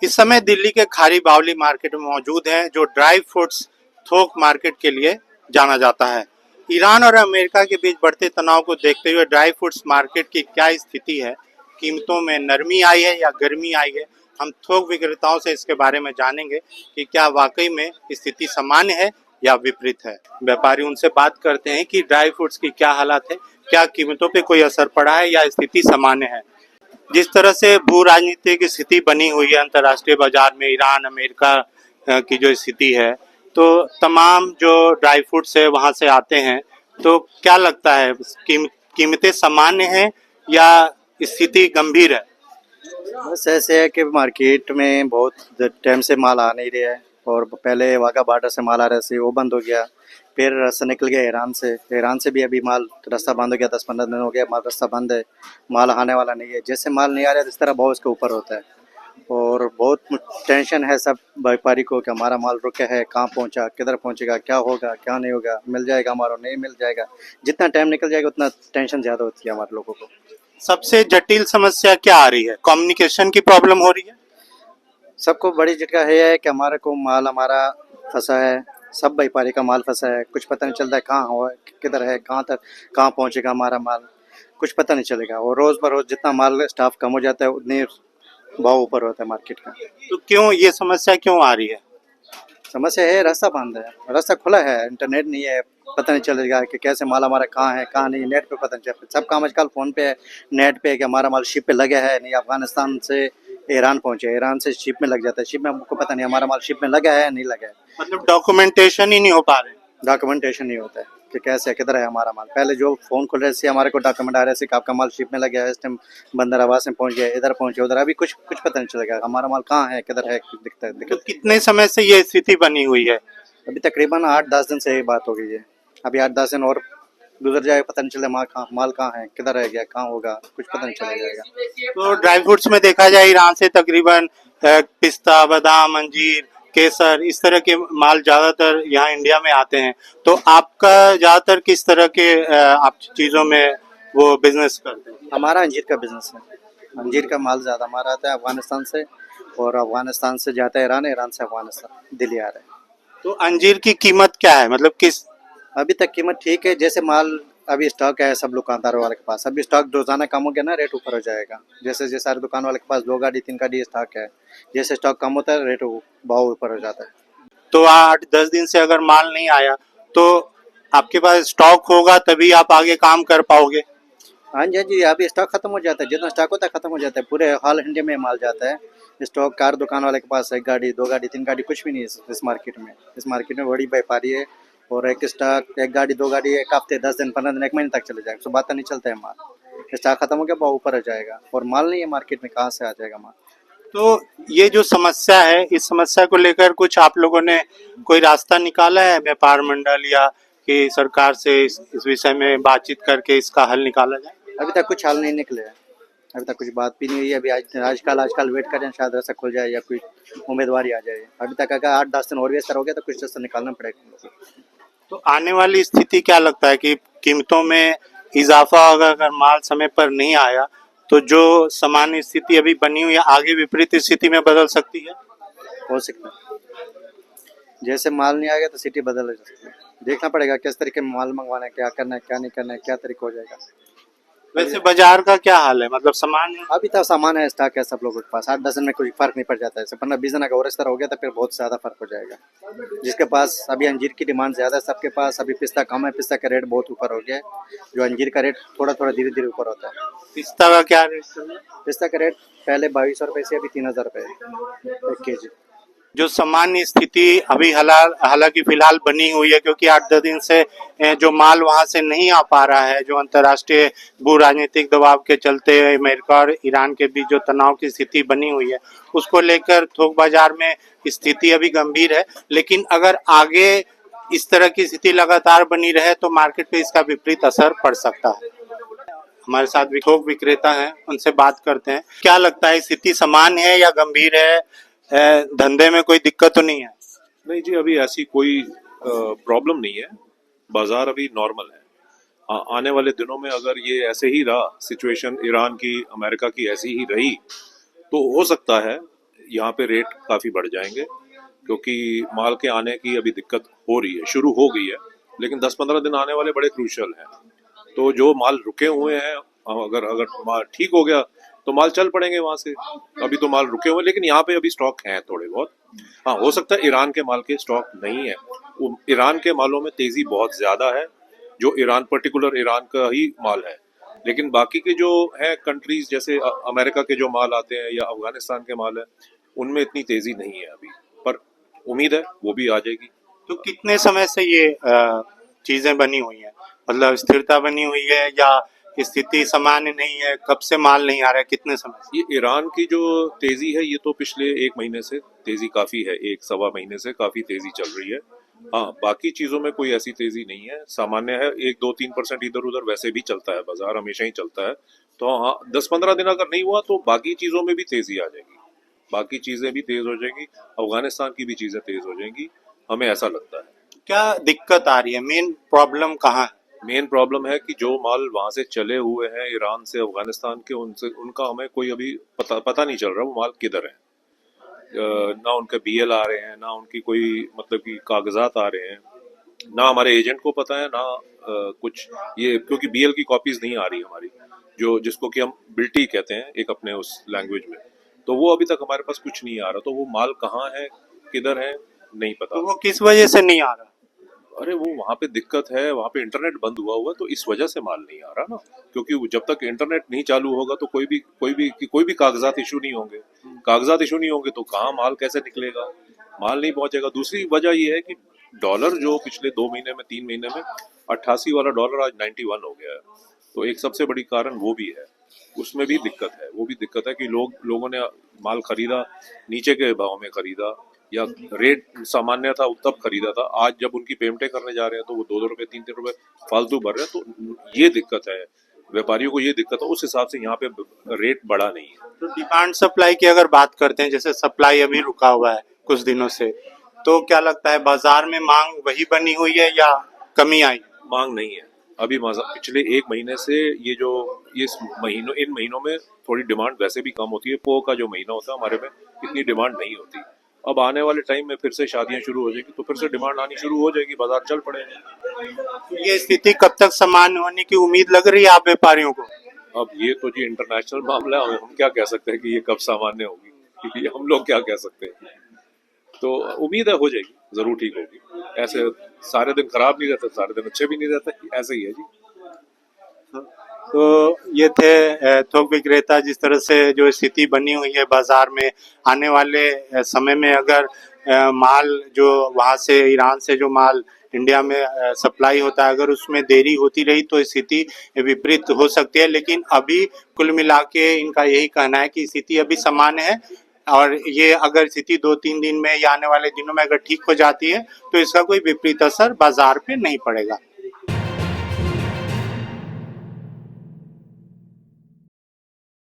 इस समय दिल्ली के खारी बावली मार्केट में मौजूद है, जो ड्राई फ्रूट्स थोक मार्केट के लिए जाना जाता है। ईरान और अमेरिका के बीच बढ़ते तनाव को देखते हुए ड्राई फ्रूट्स मार्केट की क्या स्थिति है, कीमतों में नरमी आई है या गर्मी आई है, हम थोक विक्रेताओं से इसके बारे में जानेंगे कि क्या वाकई में स्थिति सामान्य है या विपरीत है। व्यापारी उनसे बात करते हैं कि ड्राई फ्रूट्स की क्या हालत है, क्या कीमतों पे कोई असर पड़ा है या स्थिति सामान्य है। जिस तरह से भू राजनीतिक स्थिति बनी हुई है अंतर्राष्ट्रीय बाजार में, ईरान अमेरिका की जो स्थिति है, तो तमाम जो ड्राई फ्रूट्स है वहां से आते हैं, तो क्या लगता है कीमतें सामान्य हैं या स्थिति गंभीर है। बस ऐसे है कि मार्केट में बहुत टाइम से माल आ नहीं रहा है और पहले वाघा बॉर्डर से माल आ रहा था, वो बंद हो गया। फिर रास्ता निकल गया ईरान से भी अभी माल रास्ता बंद हो गया, 10-15 दिन हो गया माल रास्ता बंद है, माल आने वाला नहीं है। जैसे माल नहीं आ रहा है इस तरह भाव उसके ऊपर होता है और बहुत टेंशन है सब व्यापारी को कि हमारा माल रुका है, कहाँ पहुँचा, किधर पहुँचेगा, क्या होगा क्या नहीं होगा, मिल जाएगा हमारा नहीं मिल जाएगा। जितना टाइम निकल जाएगा उतना टेंशन ज़्यादा होती है हमारे लोगों को। सबसे जटिल समस्या क्या आ रही है, कम्युनिकेशन की प्रॉब्लम हो रही है। सबको बड़ी झटका है कि हमारे को माल हमारा फंसा है, सब व्यापारी का माल फंसा है, कुछ पता नहीं चलता है कहाँ हुआ किधर है, कहाँ तक कहाँ पहुँचेगा हमारा माल, कुछ पता नहीं चलेगा। और रोज़ बरोज़ जितना माल स्टाफ कम हो जाता है उतनी भाव ऊपर होता है मार्केट का। तो क्यों ये समस्या क्यों आ रही है। समस्या है रास्ता बंद है, रास्ता खुला है, इंटरनेट नहीं है, पता नहीं चलेगा कि कैसे माल हमारा कहाँ है कहाँ नहीं, नेट पे पता नहीं चलता। सब काम आजकल फ़ोन पे है, नेट पे है कि हमारा माल शिप पे लगा है नहीं, अफगानिस्तान से ईरान पहुँचे, ईरान से शिप में लग जाता है, शिप में हमको पता नहीं हमारा माल शिप में लगा है नहीं लगा है। मतलब डॉक्यूमेंटेशन ही नहीं हो पा रहे। डॉक्यूमेंटेशन नहीं होता है कि कैसे किधर है हमारा माल। पहले जो फ़ोन खुल रहे थे हमारे को डॉक्यूमेंट आ रहे थे कि आपका माल शिप में लग गया है, इस टाइम बंदर आवास में पहुँच गया, इधर पहुँचे उधर, अभी कुछ कुछ पता नहीं चलेगा हमारा माल कहाँ है किधर है, दिखता है तो कितने समय से ये स्थिति बनी हुई है। अभी तकरीबन 8-10 दिन से ये बात हो गई है। अभी 8-10 दिन और गुजर जाएगा, पता नहीं चले माल कहाँ है, किधर रह गया, कहाँ होगा, कुछ पता नहीं चला जाएगा। तो ड्राई फ्रूट्स में देखा जाए ईरान से तकरीबन पिस्ता, बादाम, अंजीर, केसर, इस तरह के माल ज्यादातर यहाँ इंडिया में आते हैं। तो आपका ज्यादातर किस तरह के आप चीजों में वो बिजनेस करते हैं। हमारा अंजीर का बिजनेस है, अंजीर का माल ज़्यादा हमारा आता है अफगानिस्तान से, और अफगानिस्तान से जाता है ईरान, ईरान से अफगानिस्तान दिल्ली आ रहा है। तो अंजीर की कीमत क्या है, मतलब किस। अभी तक कीमत ठीक है, जैसे माल अभी स्टॉक है सब दुकानदारों वाले के पास, अभी स्टॉक रोजाना कम हो गया ना, रेट ऊपर हो जाएगा। जैसे जैसे सारे दुकान वाले के पास 2 गाड़ी 3 गाड़ी स्टॉक है, जैसे स्टॉक कम होता है रेट भाव ऊपर हो जाता है। तो 8-10 दिन से अगर माल नहीं आया तो आपके पास स्टॉक होगा तभी आप आगे काम कर पाओगे। हाँ जी, हाँ जी, अभी स्टॉक खत्म हो जाता है, जितना स्टॉक होता है खत्म हो जाता है, पूरे ऑल इंडिया में माल जाता है। स्टॉक कार दुकान वाले के पास 1 गाड़ी 2 गाड़ी 3 गाड़ी कुछ भी नहीं है इस मार्केट में। इस मार्केट में बड़ी व्यापारी है और एक स्टॉक 1 गाड़ी 2 गाड़ी 1 हफ्ते 10 दिन 15 दिन 1 महीने तक चले जाएगा, तो बात नहीं चलता है माल। स्टॉक खत्म हो गया बहुत ऊपर हो जाएगा और माल नहीं है मार्केट में, कहाँ से आ जाएगा माल। तो ये जो समस्या है, इस समस्या को लेकर कुछ आप लोगों ने कोई रास्ता निकाला है व्यापार मंडल या कि सरकार से इस विषय में बातचीत करके इसका हल निकाला जाए। अभी तक कुछ हाल नहीं निकले है, अभी तक कुछ बात भी नहीं हुई है। अभी आजकल वेट करें शायद रास्ता खुल जाए या कोई उम्मीदवार आ जाए। अभी तक अगर 8-10 दिन और भी इस तरह हो गया तो कुछ रास्ता निकालना पड़ेगा। तो आने वाली स्थिति क्या लगता है कि कीमतों में इजाफा होगा अगर माल समय पर नहीं आया, तो जो सामान्य स्थिति अभी बनी हुई है आगे विपरीत स्थिति में बदल सकती है। हो सकता है जैसे माल नहीं आएगा तो सिटी बदल सकती है, देखना पड़ेगा किस तरीके में माल मंगवाना है, क्या करना है क्या नहीं करना है, क्या तरीका हो जाएगा। वैसे बाजार का क्या हाल है, मतलब सामान है। अभी तो सामान है, स्टॉक है सब लोगों के पास, 8-10 दिन में कोई फर्क नहीं पड़ जाता है। 15-20 दिन अगर और इस तरह हो गया तो फिर बहुत ज़्यादा फर्क हो जाएगा। जिसके पास अभी अंजीर की डिमांड ज़्यादा है सबके पास, अभी पिस्ता कम है, पिस्ता का रेट बहुत ऊपर हो गया है, जो अंजीर का रेट थोड़ा थोड़ा धीरे धीरे ऊपर होता है। पिस्ता का क्या रेट चल रहा है? पिस्ता का रेट पहले 2200 रुपये से अभी 3000 रुपये 1 kg। जो सामान्य स्थिति अभी हालांकि फिलहाल बनी हुई है, क्योंकि 8-10 दिन से जो माल वहां से नहीं आ पा रहा है, जो अंतर्राष्ट्रीय भू राजनीतिक दबाव के चलते अमेरिका और ईरान के बीच जो तनाव की स्थिति बनी हुई है, उसको लेकर थोक बाजार में स्थिति अभी गंभीर है। लेकिन अगर आगे इस तरह की स्थिति लगातार बनी रहे तो मार्केट पे इसका विपरीत असर पड़ सकता है। हमारे साथ थोक विक्रेता हैं, उनसे बात करते हैं। क्या लगता है, स्थिति सामान्य है या गंभीर है, धंधे में कोई दिक्कत तो नहीं है। नहीं जी, अभी ऐसी कोई प्रॉब्लम नहीं है, बाजार अभी नॉर्मल है। आने वाले दिनों में अगर ये ऐसे ही रहा, सिचुएशन ईरान की अमेरिका की ऐसी ही रही, तो हो सकता है यहाँ पे रेट काफ़ी बढ़ जाएंगे, क्योंकि माल के आने की अभी दिक्कत हो रही है, शुरू हो गई है, लेकिन 10-15 दिन आने वाले बड़े क्रूशल हैं। तो जो माल रुके हुए हैं, अगर अगर माल ठीक हो गया तो माल चल पड़ेंगे वहां से। अभी तो माल रुके हुए, लेकिन यहाँ पे अभी स्टॉक हैं थोड़े बहुत। हाँ, हो सकता है ईरान के माल के स्टॉक नहीं है। ईरान के मालों में तेजी बहुत ज्यादा है, जो ईरान पर्टिकुलर ईरान का ही माल है। लेकिन बाकी के जो है कंट्रीज, जैसे अमेरिका के जो माल आते हैं या अफगानिस्तान के माल है, उनमें इतनी तेजी नहीं है अभी, पर उम्मीद है वो भी आ जाएगी। तो कितने समय से ये चीजें बनी हुई हैं, मतलब स्थिरता बनी हुई है या स्थिति सामान्य नहीं है, कब से माल नहीं आ रहा है, कितने समय से? ये ईरान की जो तेजी है, ये तो पिछले 1 महीने से तेजी काफी है, 1-1.25 महीने से काफी तेजी चल रही है। हाँ, बाकी चीजों में कोई ऐसी तेजी नहीं है, सामान्य है। 1-2-3% इधर उधर वैसे भी चलता है, बाजार हमेशा ही चलता है। तो हाँ, 10-15 दिन अगर नहीं हुआ तो बाकी चीजों में भी तेजी आ जाएगी, बाकी चीजें भी तेज हो जाएंगी, अफगानिस्तान की भी चीजें तेज हो जाएंगी, हमें ऐसा लगता है। क्या दिक्कत आ रही है, मेन प्रॉब्लम कहाँ है? मेन प्रॉब्लम है कि जो माल वहां से चले हुए हैं ईरान से अफगानिस्तान के, उनसे उनका हमें कोई अभी पता नहीं चल रहा वो माल किधर है। ना उनके बीएल आ रहे हैं, ना उनकी कोई मतलब कि कागजात आ रहे हैं, ना हमारे एजेंट को पता है, ना कुछ ये, क्योंकि बीएल की कॉपीज नहीं आ रही हमारी, जो जिसको कि हम बिल्टी कहते हैं एक अपने उस लैंग्वेज में, तो वो अभी तक हमारे पास कुछ नहीं आ रहा। तो वो माल कहाँ है, किधर है, नहीं पता। तो वो किस वजह से नहीं आ रहा? अरे वो वहाँ पे दिक्कत है, वहाँ पे इंटरनेट बंद हुआ तो इस वजह से माल नहीं आ रहा ना, क्योंकि जब तक इंटरनेट नहीं चालू होगा तो कोई भी कागजात इशू नहीं होंगे। कागजात इशू नहीं होंगे तो कहाँ माल कैसे निकलेगा, माल नहीं पहुंचेगा। दूसरी वजह ये है कि डॉलर जो पिछले 2 महीने में 3 महीने में 88 वाला डॉलर आज 91 हो गया है, तो एक सबसे बड़ी कारण वो भी है। उसमें भी दिक्कत है, वो भी दिक्कत है कि लोगों ने माल खरीदा, नीचे के भाव में खरीदा, या रेट सामान्य था तब खरीदा था, आज जब उनकी पेमेंटें करने जा रहे हैं तो वो 2-2 रुपए 3-3 रुपए फालतू भर रहे हैं। तो ये दिक्कत है, व्यापारियों को ये दिक्कत है, उस हिसाब से यहाँ पे रेट बढ़ा नहीं है। तो डिमांड सप्लाई की अगर बात करते हैं, जैसे सप्लाई अभी रुका हुआ है कुछ दिनों से, तो क्या लगता है बाजार में मांग वही बनी हुई है या कमी आई? मांग नहीं है अभी। पिछले 1 महीने से ये इन महीनों में थोड़ी डिमांड वैसे भी कम होती है। पो का जो महीना होता है हमारे में इतनी डिमांड नहीं होती। अब आने वाले टाइम में फिर से शादियां शुरू हो जाएगी तो फिर से डिमांड आनी शुरू हो जाएगी, बाजार चल पड़ेगा। ये स्थिति कब तक सामान्य होने की उम्मीद लग रही है आप व्यापारियों को? अब ये तो जी इंटरनेशनल मामला है, हम क्या कह सकते हैं कि ये कब सामान्य होगी, क्योंकि हम लोग क्या कह सकते हैं। तो उम्मीद है हो जाएगी, जरूर ठीक होगी। ऐसे सारे दिन खराब नहीं रहते, सारे दिन अच्छे भी नहीं रहते, ऐसे ही है जी। तो ये थे थोक विक्रेता, जिस तरह से जो स्थिति बनी हुई है बाजार में, आने वाले समय में अगर माल जो वहां से ईरान से जो माल इंडिया में सप्लाई होता है, अगर उसमें देरी होती रही तो स्थिति विपरीत हो सकती है। लेकिन अभी कुल मिला के इनका यही कहना है कि स्थिति अभी सामान्य है, और ये अगर स्थिति 2-3 दिन में या आने वाले दिनों में अगर ठीक हो जाती है तो इसका कोई विपरीत असर बाजार पे नहीं पड़ेगा।